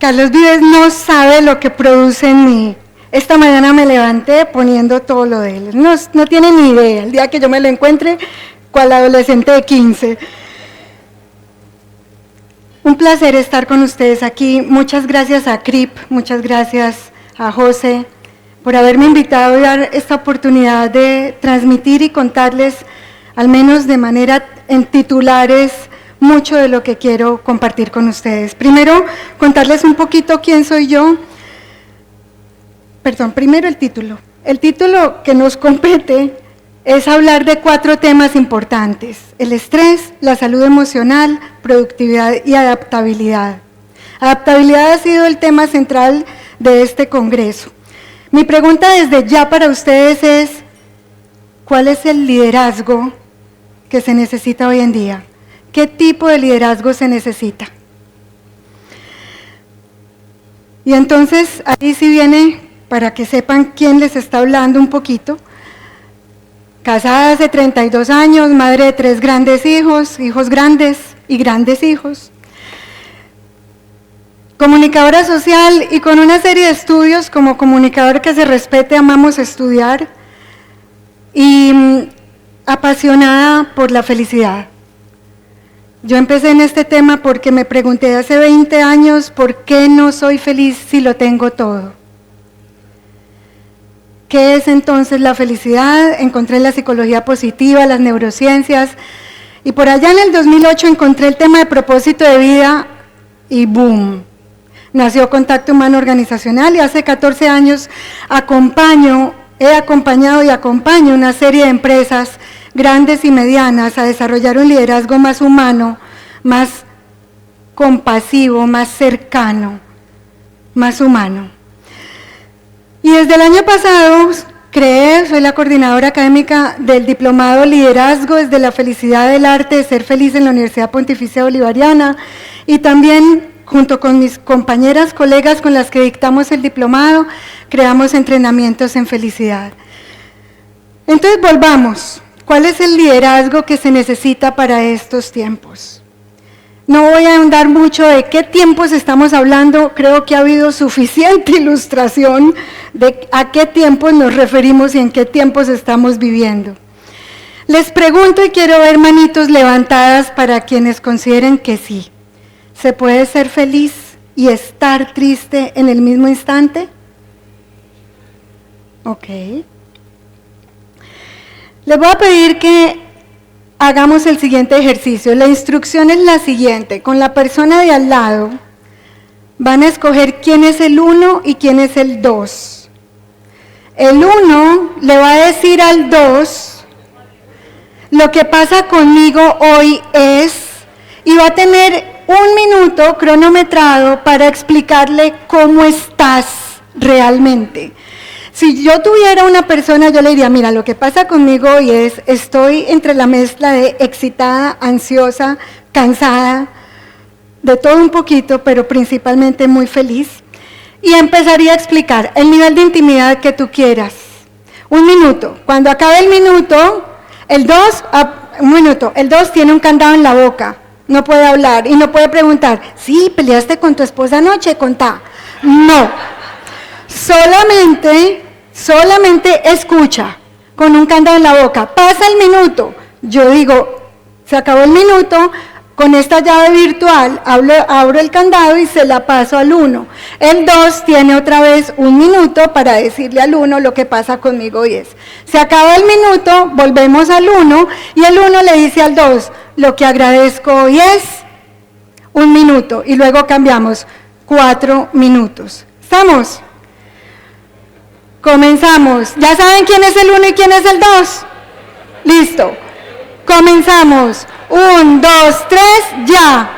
Carlos Vives no sabe lo que produce en mí. Esta mañana me levanté poniendo todo lo de él. No tiene ni idea. El día que yo me lo encuentre, cual adolescente de 15. Un placer estar con ustedes aquí. Muchas gracias a CRIP, muchas gracias a José por haberme invitado y dar esta oportunidad de transmitir y contarles, al menos de manera en titulares, mucho de lo que quiero compartir con ustedes. Primero, contarles un poquito quién soy yo. Primero el título. El título que nos compete es hablar de 4 temas importantes: el estrés, la salud emocional, productividad y adaptabilidad. Adaptabilidad ha sido el tema central de este congreso. Mi pregunta desde ya para ustedes es: ¿cuál es el liderazgo que se necesita hoy en día? ¿Qué tipo de liderazgo se necesita? Y entonces, ahí sí viene, para que sepan quién les está hablando un poquito. Casada hace 32 años, madre de 3 grandes hijos, hijos grandes y grandes hijos. Comunicadora social y con una serie de estudios como comunicador que se respete, amamos estudiar. Y apasionada por la felicidad. Yo empecé en este tema porque me pregunté hace 20 años por qué no soy feliz si lo tengo todo. ¿Qué es entonces la felicidad? Encontré la psicología positiva, las neurociencias, y por allá en el 2008 encontré el tema de propósito de vida y ¡boom! Nació Contacto Humano Organizacional y hace 14 años he acompañado y acompaño una serie de empresas grandes y medianas a desarrollar un liderazgo más humano, más compasivo, más cercano, más humano. Y desde el año pasado soy la coordinadora académica del Diplomado Liderazgo desde la Felicidad del Arte de Ser Feliz en la Universidad Pontificia Bolivariana, y también junto con mis compañeras, colegas con las que dictamos el diplomado, creamos entrenamientos en felicidad. Entonces volvamos. ¿Cuál es el liderazgo que se necesita para estos tiempos? No voy a ahondar mucho de qué tiempos estamos hablando, creo que ha habido suficiente ilustración de a qué tiempos nos referimos y en qué tiempos estamos viviendo. Les pregunto y quiero ver manitos levantadas para quienes consideren que sí. ¿Se puede ser feliz y estar triste en el mismo instante? Ok. Les voy a pedir que hagamos el siguiente ejercicio. La instrucción es la siguiente. Con la persona de al lado van a escoger quién es el 1 y quién es el 2. El 1 le va a decir al 2, lo que pasa conmigo hoy es, y va a tener 1 minuto cronometrado para explicarle cómo estás realmente. Si yo tuviera una persona, yo le diría, mira, lo que pasa conmigo hoy es, estoy entre la mezcla de excitada, ansiosa, cansada, de todo un poquito, pero principalmente muy feliz. Y empezaría a explicar el nivel de intimidad que tú quieras. 1 minuto. Cuando acabe el minuto, el 2 tiene un candado en la boca, no puede hablar y no puede preguntar, sí, peleaste con tu esposa anoche, contá. No. Solamente escucha con un candado en la boca. Pasa el minuto. Yo digo, se acabó el minuto, con esta llave virtual abro el candado y se la paso al 1. El 2 tiene otra vez 1 minuto para decirle al 1 lo que pasa conmigo hoy es. Se acaba el minuto, volvemos al 1 y el 1 le dice al 2, lo que agradezco hoy es 1 minuto y luego cambiamos 4 minutos. ¿Estamos? Comenzamos. ¿Ya saben quién es el 1 y quién es el 2? Listo. Comenzamos. 1, 2, 3, ya.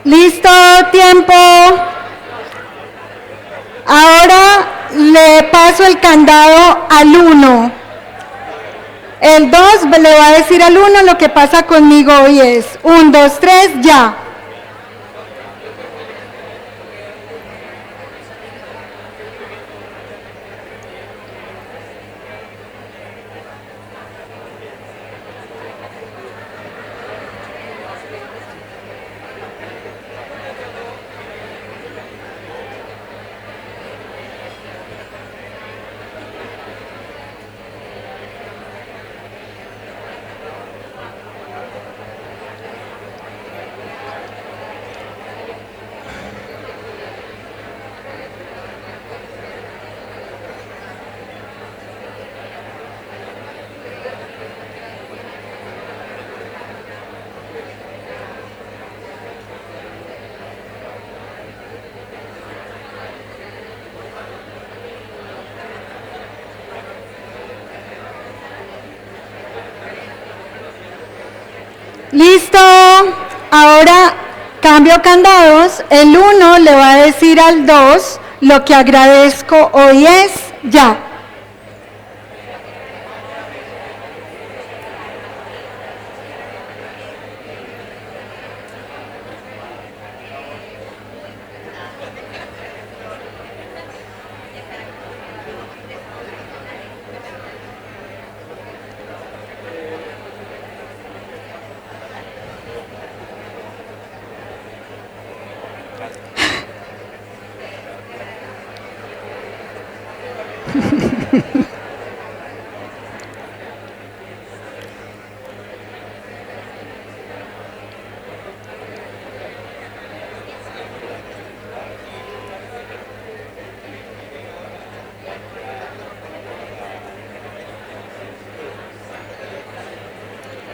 ¿Listo? Tiempo. Ahora le paso el candado al 1. El 2 le va a decir al 1 lo que pasa conmigo hoy es 1, 2, 3, ya. Listo, ahora cambio candados, el 1 le va a decir al 2, lo que agradezco hoy es ya.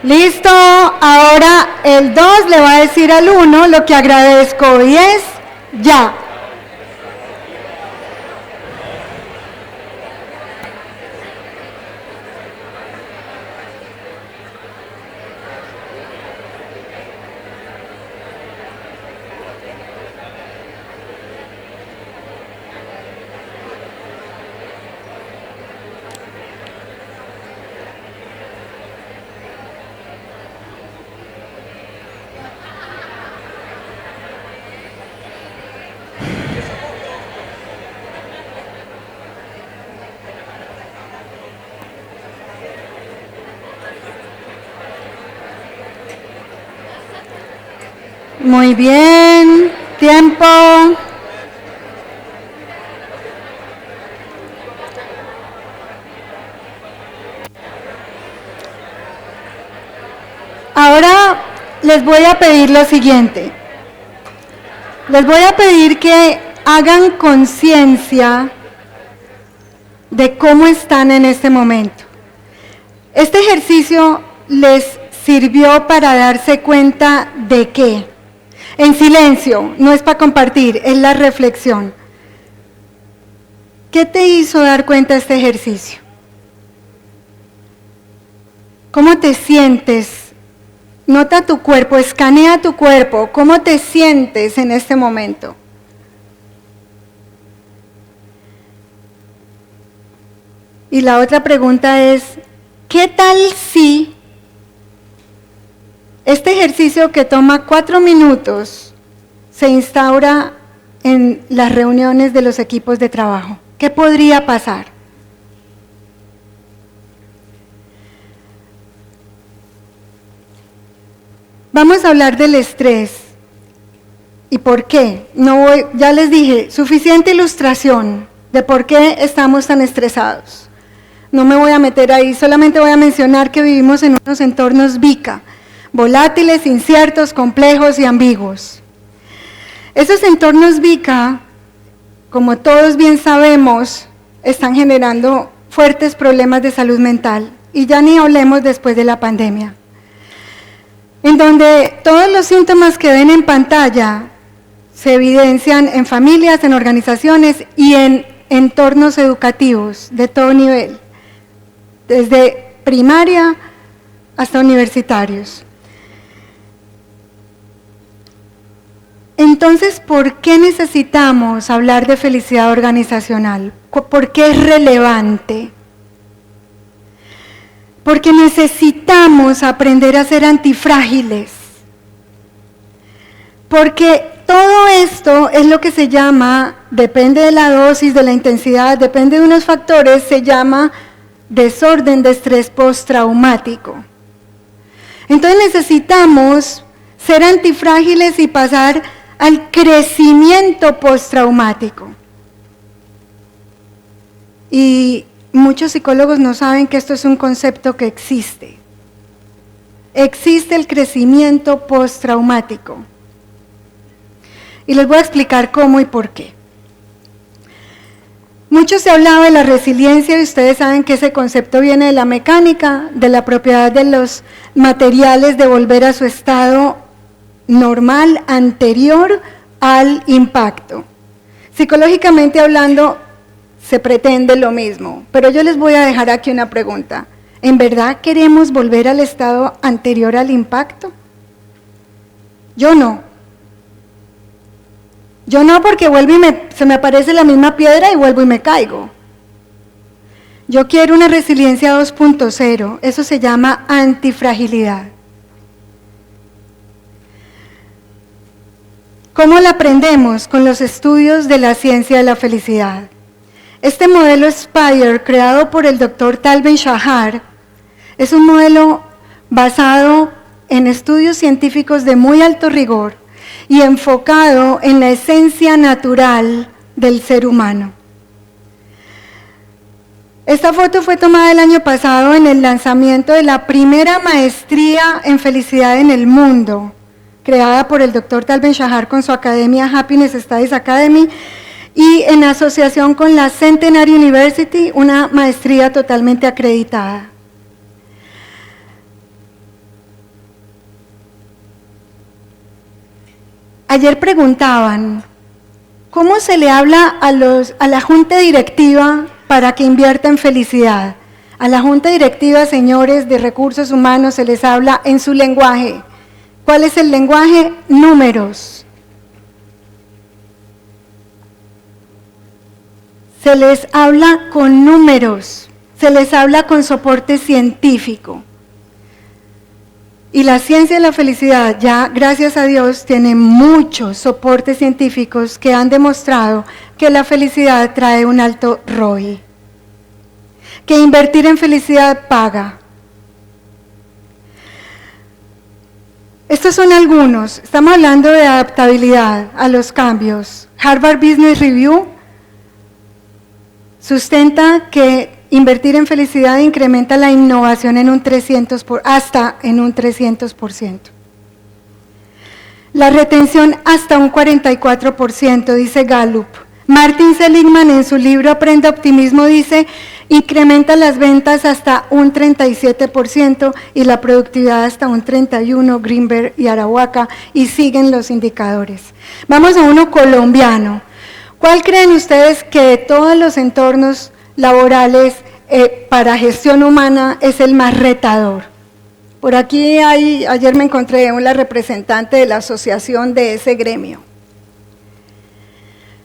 Listo, ahora el 2 le va a decir al 1, lo que agradezco hoy es ya. Muy bien, tiempo. Ahora les voy a pedir lo siguiente. Les voy a pedir que hagan conciencia de cómo están en este momento. Este ejercicio les sirvió para darse cuenta de qué. En silencio, no es para compartir, es la reflexión. ¿Qué te hizo dar cuenta este ejercicio? ¿Cómo te sientes? Nota tu cuerpo, escanea tu cuerpo. ¿Cómo te sientes en este momento? Y la otra pregunta es, ¿qué tal si este ejercicio que toma 4 minutos se instaura en las reuniones de los equipos de trabajo? ¿Qué podría pasar? Vamos a hablar del estrés. ¿Y por qué? Ya les dije, suficiente ilustración de por qué estamos tan estresados. No me voy a meter ahí, solamente voy a mencionar que vivimos en unos entornos VICA, volátiles, inciertos, complejos y ambiguos. Esos entornos VICA, como todos bien sabemos, están generando fuertes problemas de salud mental, y ya ni hablemos después de la pandemia, en donde todos los síntomas que ven en pantalla se evidencian en familias, en organizaciones y en entornos educativos de todo nivel, desde primaria hasta universitarios. Entonces, ¿por qué necesitamos hablar de felicidad organizacional? ¿Por qué es relevante? Porque necesitamos aprender a ser antifrágiles. Porque todo esto es lo que se llama, depende de la dosis, de la intensidad, depende de unos factores, se llama desorden de estrés postraumático. Entonces necesitamos ser antifrágiles y pasar al crecimiento postraumático. Y muchos psicólogos no saben que esto es un concepto que existe. Existe el crecimiento postraumático. Y les voy a explicar cómo y por qué. Mucho se ha hablado de la resiliencia y ustedes saben que ese concepto viene de la mecánica, de la propiedad de los materiales de volver a su estado normal anterior al impacto. Psicológicamente hablando, se pretende lo mismo, pero yo les voy a dejar aquí una pregunta. ¿En verdad queremos volver al estado anterior al impacto? Yo no. Yo no, porque vuelvo y se me aparece la misma piedra y vuelvo y me caigo. Yo quiero una resiliencia 2.0, eso se llama antifragilidad. ¿Cómo la aprendemos? Con los estudios de la ciencia de la felicidad. Este modelo SPIRE, creado por el Dr. Tal Ben-Shahar, es un modelo basado en estudios científicos de muy alto rigor y enfocado en la esencia natural del ser humano. Esta foto fue tomada el año pasado en el lanzamiento de la primera maestría en felicidad en el mundo, creada por el Dr. Tal Ben-Shahar con su academia Happiness Studies Academy y en asociación con la Centenary University, una maestría totalmente acreditada. Ayer preguntaban, ¿cómo se le habla a la junta directiva para que invierta en felicidad? A la junta directiva, señores de recursos humanos, se les habla en su lenguaje. ¿Cuál es el lenguaje? Números. Se les habla con números, se les habla con soporte científico. Y la ciencia de la felicidad ya, gracias a Dios, tiene muchos soportes científicos que han demostrado que la felicidad trae un alto ROI. Que invertir en felicidad paga. Estos son algunos. Estamos hablando de adaptabilidad a los cambios. Harvard Business Review sustenta que invertir en felicidad incrementa la innovación en un 300%, hasta en un 300%. La retención hasta un 44%, dice Gallup. Martin Seligman en su libro Aprenda Optimismo dice, incrementa las ventas hasta un 37% y la productividad hasta un 31%, Greenberg y Arahuaca, y siguen los indicadores. Vamos a uno colombiano. ¿Cuál creen ustedes que de todos los entornos laborales para gestión humana es el más retador? Por aquí ayer me encontré una representante de la asociación de ese gremio.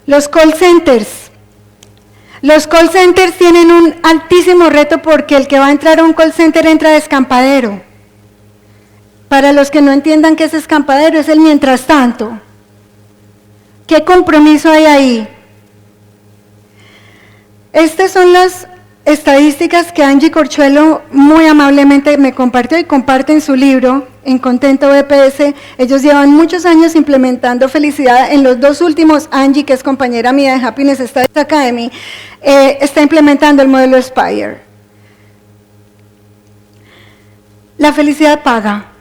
Los call centers. Los call centers tienen un altísimo reto porque el que va a entrar a un call center entra de escampadero. Para los que no entiendan qué es escampadero, es el mientras tanto. ¿Qué compromiso hay ahí? Estas son las estadísticas que Angie Corchuelo muy amablemente me compartió y comparte en su libro, en Contento BPS. Ellos llevan muchos años implementando felicidad. En los dos últimos, Angie, que es compañera mía de Happiness Studies Academy, está implementando el modelo SPIRE. La felicidad paga.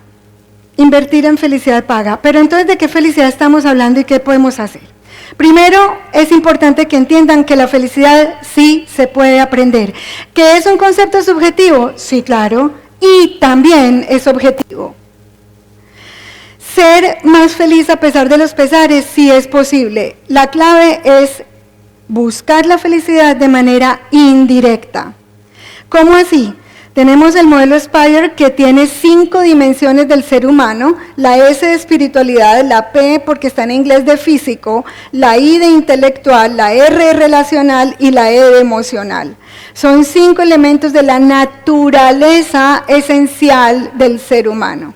Invertir en felicidad paga. Pero entonces, ¿de qué felicidad estamos hablando y qué podemos hacer? Primero, es importante que entiendan que la felicidad sí se puede aprender. ¿Que es un concepto subjetivo? Sí, claro. Y también es objetivo. Ser más feliz a pesar de los pesares sí es posible. La clave es buscar la felicidad de manera indirecta. ¿Cómo así? Tenemos el modelo Spire que tiene 5 dimensiones del ser humano, la S de espiritualidad, la P porque está en inglés de físico, la I de intelectual, la R de relacional y la E de emocional. Son 5 elementos de la naturaleza esencial del ser humano.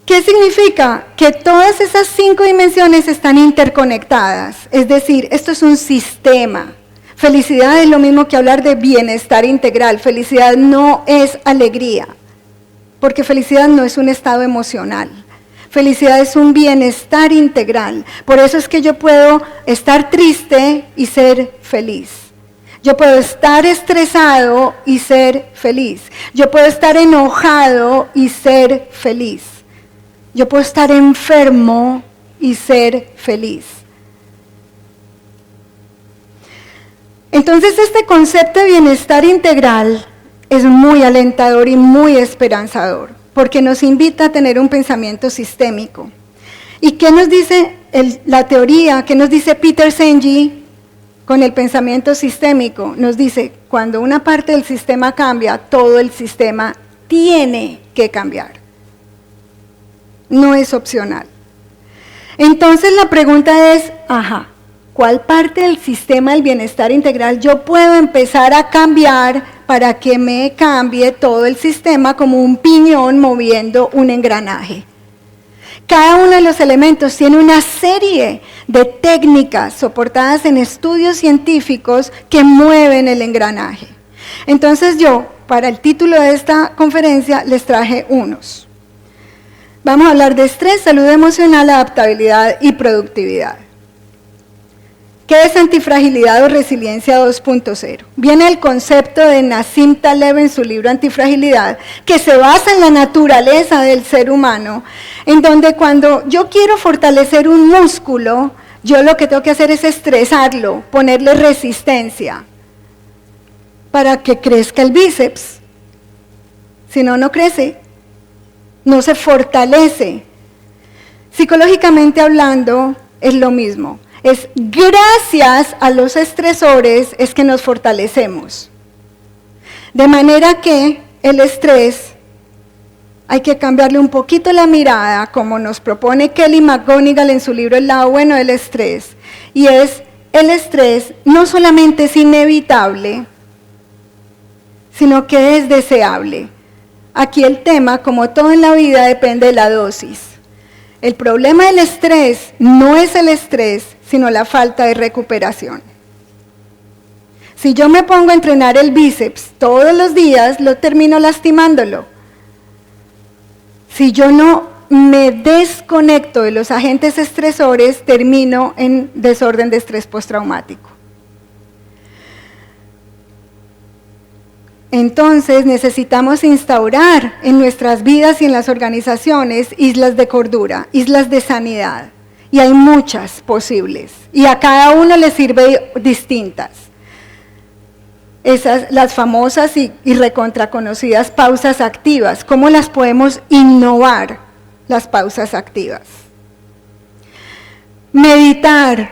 ¿Qué significa? Que todas esas 5 dimensiones están interconectadas, es decir, esto es un sistema. Felicidad es lo mismo que hablar de bienestar integral. Felicidad no es alegría, porque felicidad no es un estado emocional. Felicidad es un bienestar integral. Por eso es que yo puedo estar triste y ser feliz. Yo puedo estar estresado y ser feliz. Yo puedo estar enojado y ser feliz. Yo puedo estar enfermo y ser feliz. Entonces este concepto de bienestar integral es muy alentador y muy esperanzador, porque nos invita a tener un pensamiento sistémico. ¿Y qué nos dice la teoría? ¿Qué nos dice Peter Senge con el pensamiento sistémico? Nos dice, cuando una parte del sistema cambia, todo el sistema tiene que cambiar. No es opcional. Entonces la pregunta es, ¿cuál parte del sistema del bienestar integral yo puedo empezar a cambiar para que me cambie todo el sistema como un piñón moviendo un engranaje? Cada uno de los elementos tiene una serie de técnicas soportadas en estudios científicos que mueven el engranaje. Entonces yo, para el título de esta conferencia, les traje unos. Vamos a hablar de estrés, salud emocional, adaptabilidad y productividad. ¿Qué es antifragilidad o resiliencia 2.0? Viene el concepto de Nassim Taleb en su libro Antifragilidad, que se basa en la naturaleza del ser humano, en donde cuando yo quiero fortalecer un músculo, yo lo que tengo que hacer es estresarlo, ponerle resistencia, para que crezca el bíceps. Si no, no crece, no se fortalece. Psicológicamente hablando, es lo mismo. Es gracias a los estresores es que nos fortalecemos. De manera que el estrés hay que cambiarle un poquito la mirada, como nos propone Kelly McGonigal en su libro El lado bueno del estrés. Y es, el estrés no solamente es inevitable, sino que es deseable. Aquí el tema, como todo en la vida, depende de la dosis. El problema del estrés no es el estrés, sino la falta de recuperación. Si yo me pongo a entrenar el bíceps todos los días, lo termino lastimándolo. Si yo no me desconecto de los agentes estresores, termino en desorden de estrés postraumático. Entonces necesitamos instaurar en nuestras vidas y en las organizaciones islas de cordura, islas de sanidad. Y hay muchas posibles. Y a cada uno le sirve distintas. Esas, las famosas y recontraconocidas pausas activas. ¿Cómo las podemos innovar, las pausas activas? Meditar.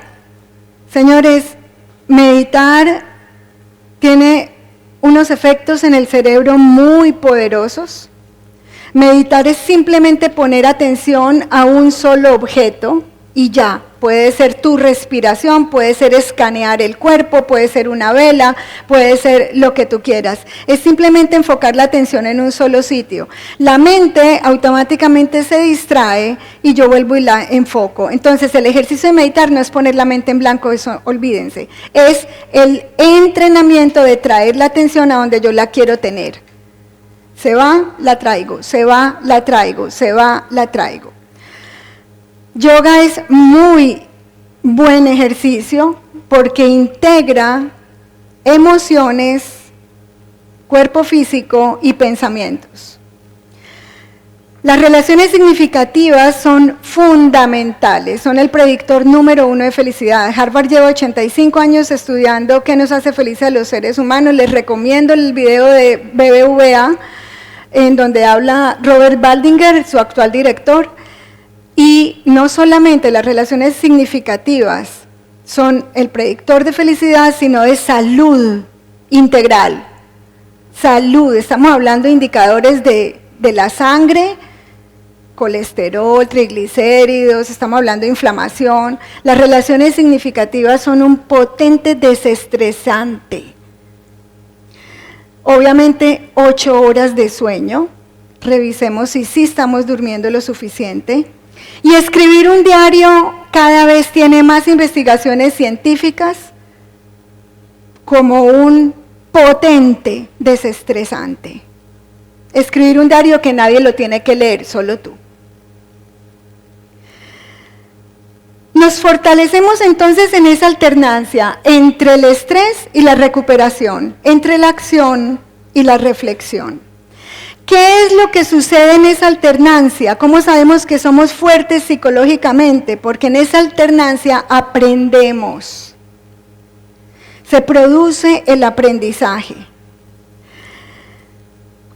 Señores, meditar tiene unos efectos en el cerebro muy poderosos. Meditar es simplemente poner atención a un solo objeto y ya. Puede ser tu respiración, puede ser escanear el cuerpo, puede ser una vela, puede ser lo que tú quieras. Es simplemente enfocar la atención en un solo sitio. La mente automáticamente se distrae y yo vuelvo y la enfoco. Entonces el ejercicio de meditar no es poner la mente en blanco, eso olvídense. Es el entrenamiento de traer la atención a donde yo la quiero tener. Se va, la traigo, se va, la traigo, se va, la traigo. Yoga es muy buen ejercicio porque integra emociones, cuerpo físico y pensamientos. Las relaciones significativas son fundamentales, son el predictor número 1 de felicidad. Harvard lleva 85 años estudiando qué nos hace felices a los seres humanos. Les recomiendo el video de BBVA, en donde habla Robert Baldinger, su actual director. Y no solamente las relaciones significativas son el predictor de felicidad, sino de salud integral. salud, estamos hablando de indicadores de la sangre, colesterol, triglicéridos, estamos hablando de inflamación. Las relaciones significativas son un potente desestresante. Obviamente 8 horas de sueño, revisemos si sí estamos durmiendo lo suficiente. Y escribir un diario cada vez tiene más investigaciones científicas como un potente desestresante. Escribir un diario que nadie lo tiene que leer, solo tú. Nos fortalecemos entonces en esa alternancia entre el estrés y la recuperación, entre la acción y la reflexión. ¿Qué es lo que sucede en esa alternancia? ¿Cómo sabemos que somos fuertes psicológicamente? Porque en esa alternancia aprendemos. Se produce el aprendizaje.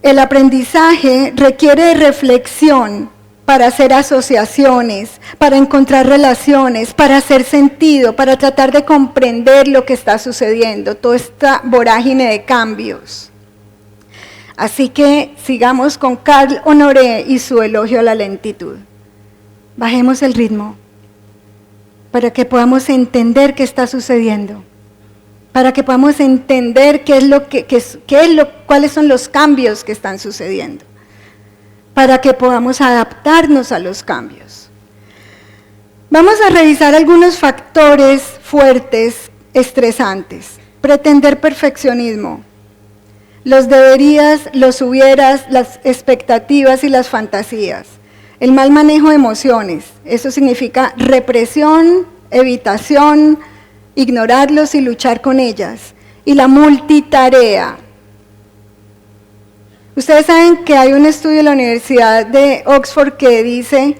El aprendizaje requiere de reflexión para hacer asociaciones, para encontrar relaciones, para hacer sentido, para tratar de comprender lo que está sucediendo, toda esta vorágine de cambios. Así que sigamos con Carl Honoré y su elogio a la lentitud. Bajemos el ritmo para que podamos entender qué está sucediendo, para que podamos entender cuáles son los cambios que están sucediendo, para que podamos adaptarnos a los cambios. Vamos a revisar algunos factores fuertes, estresantes. Pretender perfeccionismo. Los deberías, los hubieras, las expectativas y las fantasías. El mal manejo de emociones, eso significa represión, evitación, ignorarlos y luchar con ellas. Y la multitarea. Ustedes saben que hay un estudio de la Universidad de Oxford que dice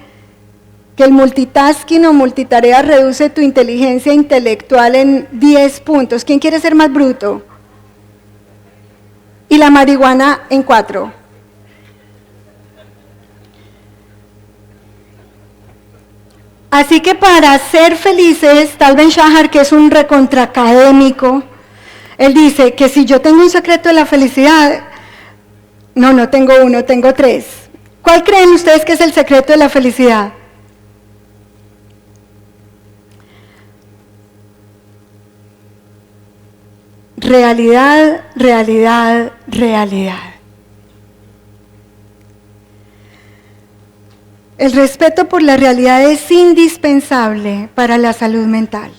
que el multitasking o multitarea reduce tu inteligencia intelectual en 10 puntos. ¿Quién quiere ser más bruto? Y la marihuana en 4. Así que para ser felices, Tal Ben-Shahar, que es un recontraacadémico, él dice que si yo tengo un secreto de la felicidad, no tengo uno, tengo 3. ¿Cuál creen ustedes que es el secreto de la felicidad? Realidad, realidad, realidad. El respeto por la realidad es indispensable para la salud mental.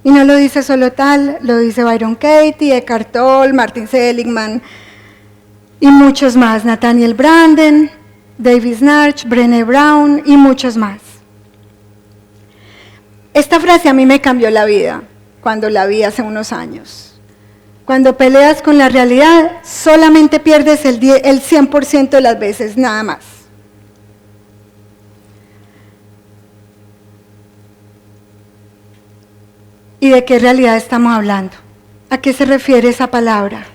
Y no lo dice solo Tal, lo dice Byron Katie, Eckhart Tolle, Martin Seligman y muchos más, Nathaniel Branden, David Schnarch, Brené Brown y muchos más. Esta frase a mí me cambió la vida cuando la vi hace unos años. Cuando peleas con la realidad, solamente pierdes el 100% de las veces, nada más. ¿Y de qué realidad estamos hablando? ¿A qué se refiere esa palabra?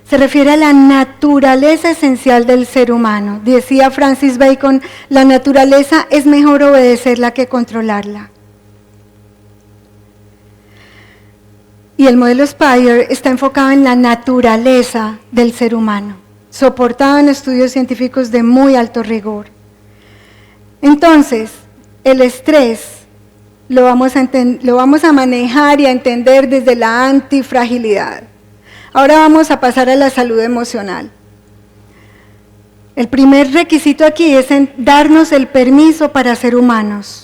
Se refiere a la naturaleza esencial del ser humano. Decía Francis Bacon, la naturaleza es mejor obedecerla que controlarla. Y el modelo Spire está enfocado en la naturaleza del ser humano, soportado en estudios científicos de muy alto rigor. Entonces, el estrés lo vamos a manejar y a entender desde la antifragilidad. Ahora vamos a pasar a la salud emocional. El primer requisito aquí es darnos el permiso para ser humanos.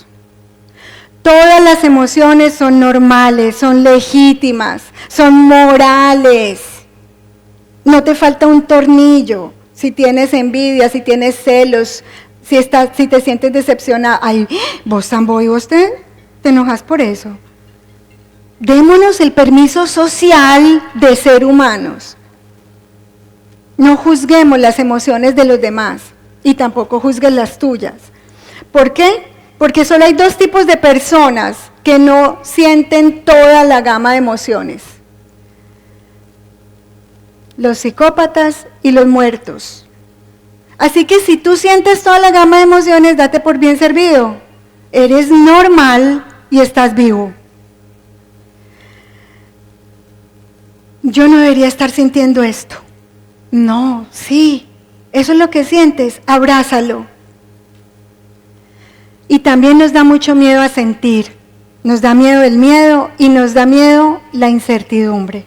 Todas las emociones son normales, son legítimas, son morales. No te falta un tornillo. Si tienes envidia, si tienes celos, si te sientes decepcionada. Ay, vos tan bobo, vos te enojas por eso. Démonos el permiso social de ser humanos. No juzguemos las emociones de los demás y tampoco juzgues las tuyas. ¿Por qué? Porque solo hay 2 tipos de personas que no sienten toda la gama de emociones. Los psicópatas y los muertos. Así que si tú sientes toda la gama de emociones, date por bien servido. Eres normal y estás vivo. Yo no debería estar sintiendo esto. No, sí, eso es lo que sientes, abrázalo. Y también nos da mucho miedo a sentir, nos da miedo el miedo y nos da miedo la incertidumbre.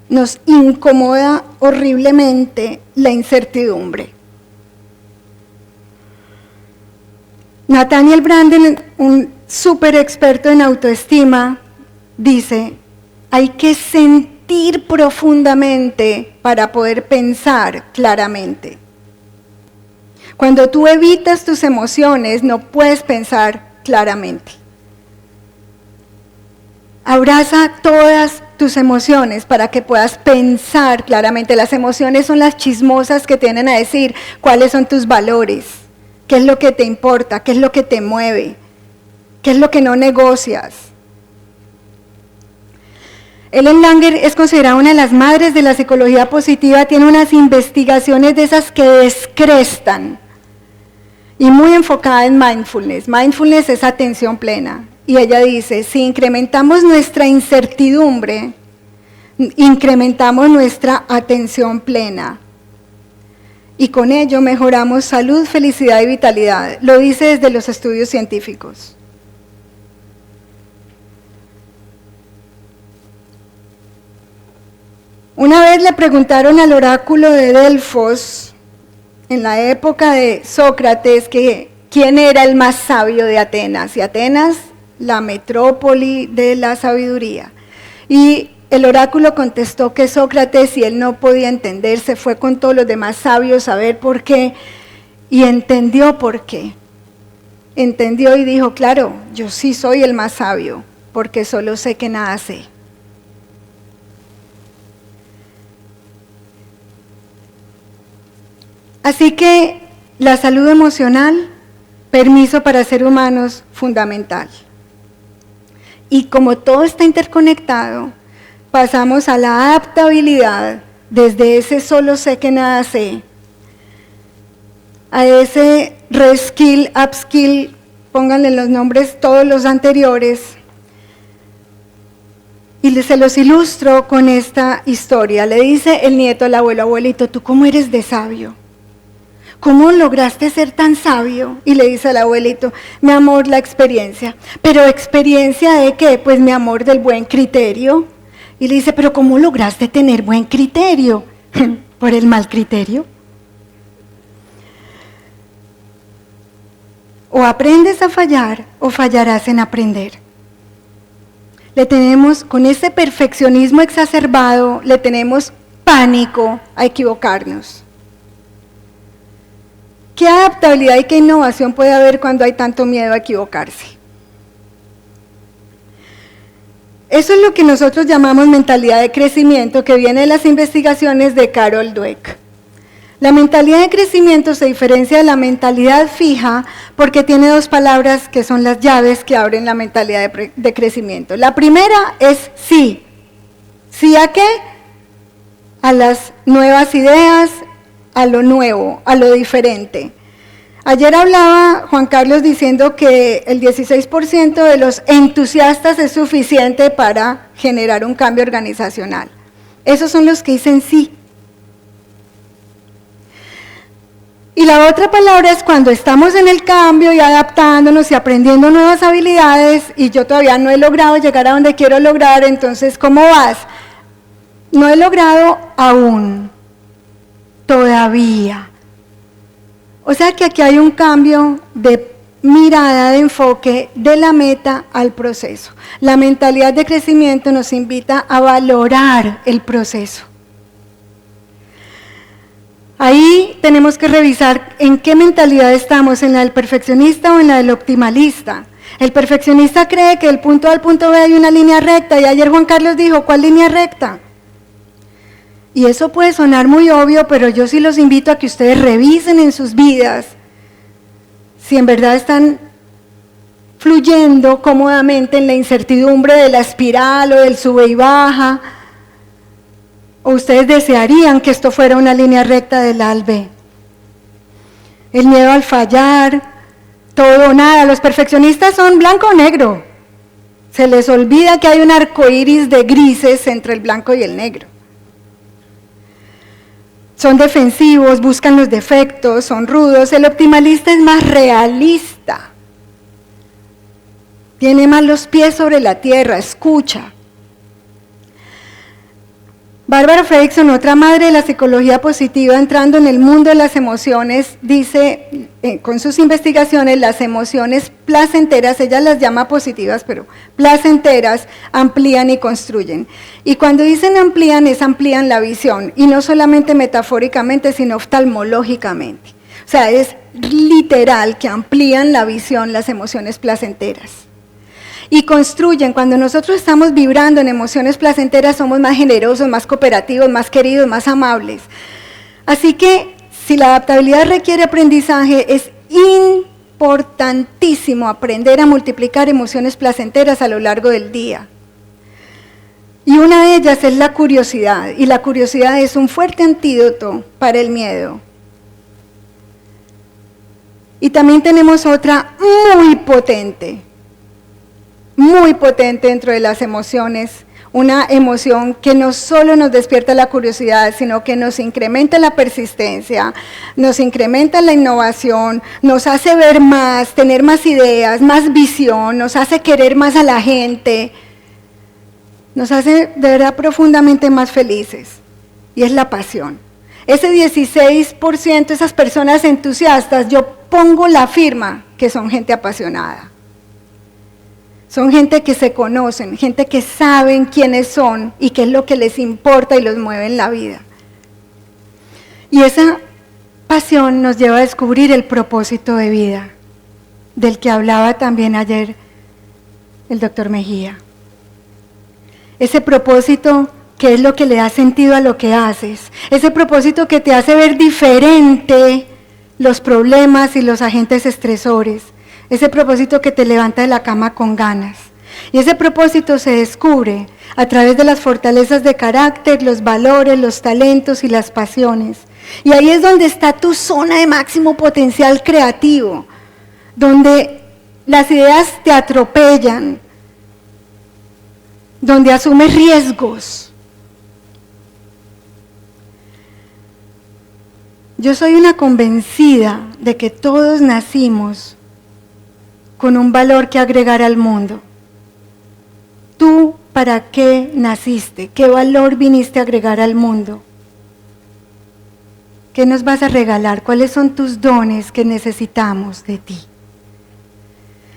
Nos incomoda horriblemente la incertidumbre. Nathaniel Branden, un súper experto en autoestima, dice, hay que sentir profundamente para poder pensar claramente. Cuando tú evitas tus emociones, no puedes pensar claramente. Abraza todas tus emociones para que puedas pensar claramente. Las emociones son las chismosas que tienen a decir cuáles son tus valores, qué es lo que te importa, qué es lo que te mueve, qué es lo que no negocias. Ellen Langer es considerada una de las madres de la psicología positiva, tiene unas investigaciones de esas que descrestan y muy enfocada en mindfulness. Mindfulness es atención plena. Y ella dice, si incrementamos nuestra incertidumbre, incrementamos nuestra atención plena. Y con ello mejoramos salud, felicidad y vitalidad. Lo dice desde los estudios científicos. Una vez le preguntaron al oráculo de Delfos, en la época de Sócrates, que quién era el más sabio de Atenas. Y Atenas, la metrópoli de la sabiduría. Y el oráculo contestó que Sócrates, y él no podía entender, se fue con todos los demás sabios a ver por qué, y entendió por qué. Entendió y dijo, claro, yo sí soy el más sabio, porque solo sé que nada sé. Así que la salud emocional, permiso para ser humanos, fundamental. Y como todo está interconectado, pasamos a la adaptabilidad desde ese solo sé que nada sé, a ese reskill, upskill, pónganle los nombres todos los anteriores, y se los ilustro con esta historia. Le dice el nieto al abuelo, abuelito, ¿tú cómo eres de sabio? ¿Cómo lograste ser tan sabio? Y le dice al abuelito, mi amor, la experiencia. ¿Pero experiencia de qué? Pues mi amor, del buen criterio. Y le dice, ¿pero cómo lograste tener buen criterio? ¿Por el mal criterio? O aprendes a fallar o fallarás en aprender. Le tenemos, con ese perfeccionismo exacerbado, le tenemos pánico a equivocarnos. ¿Qué adaptabilidad y qué innovación puede haber cuando hay tanto miedo a equivocarse? Eso es lo que nosotros llamamos mentalidad de crecimiento, que viene de las investigaciones de Carol Dweck. La mentalidad de crecimiento se diferencia de la mentalidad fija porque tiene dos palabras que son las llaves que abren la mentalidad de crecimiento. La primera es sí. ¿Sí a qué? A las nuevas ideas, a lo nuevo, a lo diferente. Ayer hablaba Juan Carlos diciendo que el 16% de los entusiastas es suficiente para generar un cambio organizacional. Esos son los que dicen sí. Y la otra palabra es cuando estamos en el cambio y adaptándonos y aprendiendo nuevas habilidades y yo todavía no he logrado llegar a donde quiero lograr, entonces ¿cómo vas? No he logrado aún. Todavía. O sea que aquí hay un cambio de mirada, de enfoque, de la meta al proceso. La mentalidad de crecimiento nos invita a valorar el proceso. Ahí tenemos que revisar en qué mentalidad estamos, en la del perfeccionista o en la del optimalista. El perfeccionista cree que del punto A al punto B hay una línea recta y ayer Juan Carlos dijo, ¿cuál línea recta? Y eso puede sonar muy obvio, pero yo sí los invito a que ustedes revisen en sus vidas si en verdad están fluyendo cómodamente en la incertidumbre de la espiral o del sube y baja, o ustedes desearían que esto fuera una línea recta del A al B. El miedo al fallar, todo o nada. Los perfeccionistas son blanco o negro. Se les olvida que hay un arco iris de grises entre el blanco y el negro. son defensivos, buscan los defectos, son rudos. El optimalista es más realista. Tiene más los pies sobre la tierra, escucha. Barbara Fredrickson, otra madre de la psicología positiva, entrando en el mundo de las emociones, dice, con sus investigaciones, las emociones placenteras, ella las llama positivas, pero placenteras, amplían y construyen. Y cuando dicen amplían, es amplían la visión, y no solamente metafóricamente, sino oftalmológicamente. O sea, es literal que amplían la visión las emociones placenteras. Y construyen, cuando nosotros estamos vibrando en emociones placenteras, somos más generosos, más cooperativos, más queridos, más amables. Así que, si la adaptabilidad requiere aprendizaje, es importantísimo aprender a multiplicar emociones placenteras a lo largo del día. Y una de ellas es la curiosidad, y la curiosidad es un fuerte antídoto para el miedo. Y también tenemos otra muy potente dentro de las emociones, una emoción que no solo nos despierta la curiosidad, sino que nos incrementa la persistencia, nos incrementa la innovación, nos hace ver más, tener más ideas, más visión, nos hace querer más a la gente, nos hace de verdad profundamente más felices, y es la pasión. Ese 16%, esas personas entusiastas, yo pongo la firma que son gente apasionada. Son gente que se conocen, gente que saben quiénes son y qué es lo que les importa y los mueve en la vida. Y esa pasión nos lleva a descubrir el propósito de vida, del que hablaba también ayer el doctor Mejía. Ese propósito que es lo que le da sentido a lo que haces, ese propósito que te hace ver diferente los problemas y los agentes estresores, ese propósito que te levanta de la cama con ganas. Y ese propósito se descubre a través de las fortalezas de carácter, los valores, los talentos y las pasiones. Y ahí es donde está tu zona de máximo potencial creativo, donde las ideas te atropellan, donde asumes riesgos. Yo soy una convencida de que todos nacimos con un valor que agregar al mundo. ¿Tú para qué naciste? ¿Qué valor viniste a agregar al mundo? ¿Qué nos vas a regalar? ¿Cuáles son tus dones que necesitamos de ti?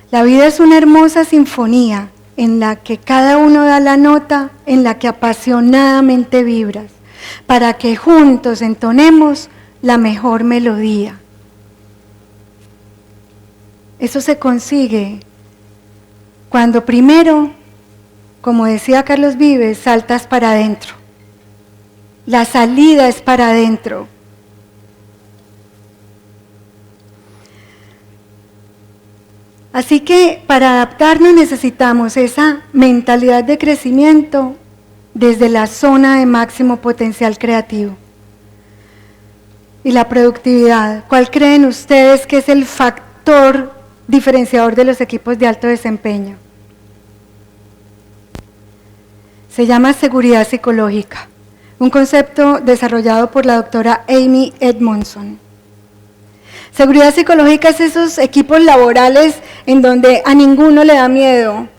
La vida es una hermosa sinfonía en la que cada uno da la nota, en la que apasionadamente vibras, para que juntos entonemos la mejor melodía. Eso se consigue cuando primero, como decía Carlos Vives, saltas para adentro. La salida es para adentro. Así que para adaptarnos necesitamos esa mentalidad de crecimiento desde la zona de máximo potencial creativo. Y la productividad, ¿cuál creen ustedes que es el factor diferenciador de los equipos de alto desempeño? Se llama seguridad psicológica, un concepto desarrollado por la doctora Amy Edmondson. Seguridad psicológica es esos equipos laborales en donde a ninguno le da miedo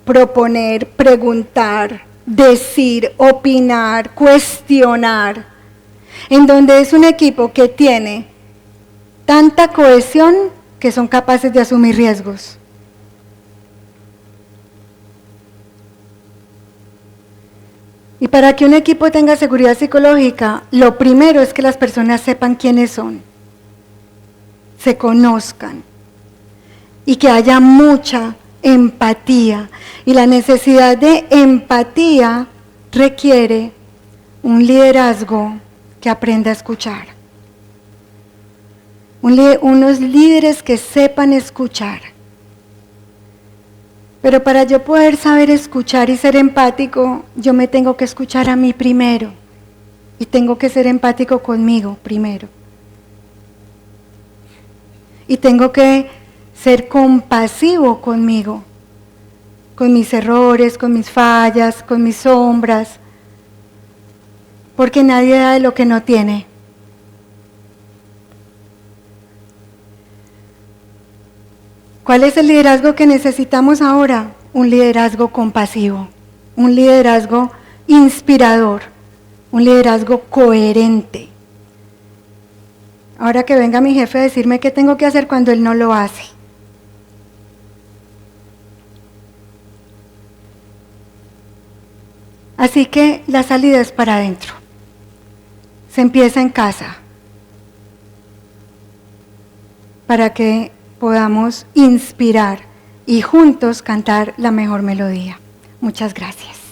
proponer, preguntar, decir, opinar, cuestionar, en donde es un equipo que tiene tanta cohesión que son capaces de asumir riesgos. Y para que un equipo tenga seguridad psicológica, lo primero es que las personas sepan quiénes son, se conozcan y que haya mucha empatía. Y la necesidad de empatía requiere un liderazgo que aprenda a escuchar. Unos líderes que sepan escuchar. Pero para yo poder saber escuchar y ser empático, yo me tengo que escuchar a mí primero. Y tengo que ser empático conmigo primero. Y tengo que ser compasivo conmigo, con mis errores, con mis fallas, con mis sombras, porque nadie da de lo que no tiene. ¿Cuál es el liderazgo que necesitamos ahora? Un liderazgo compasivo, un liderazgo inspirador, un liderazgo coherente. Ahora que venga mi jefe a decirme qué tengo que hacer cuando él no lo hace. Así que la salida es para adentro. Se empieza en casa, para que podamos inspirar y juntos cantar la mejor melodía. Muchas gracias.